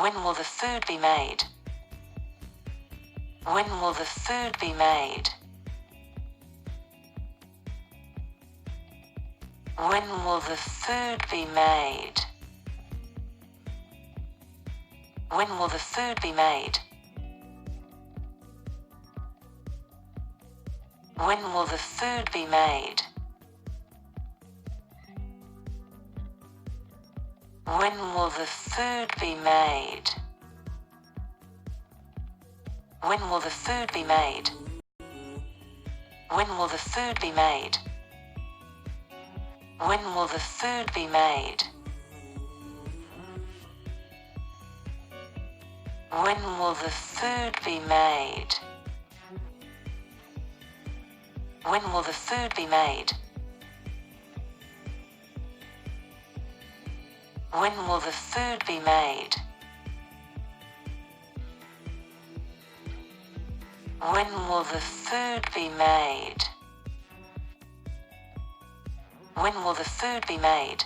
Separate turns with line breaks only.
When will the food be made? When will the food be made? When will the food be made? When will the food be made? When will the food be made? When will the food be made? When will the food be made? When will the food be made? When will the food be made? When will the food be made? When will the food be made? When will the food be made? When will the food be made? When will the food be made?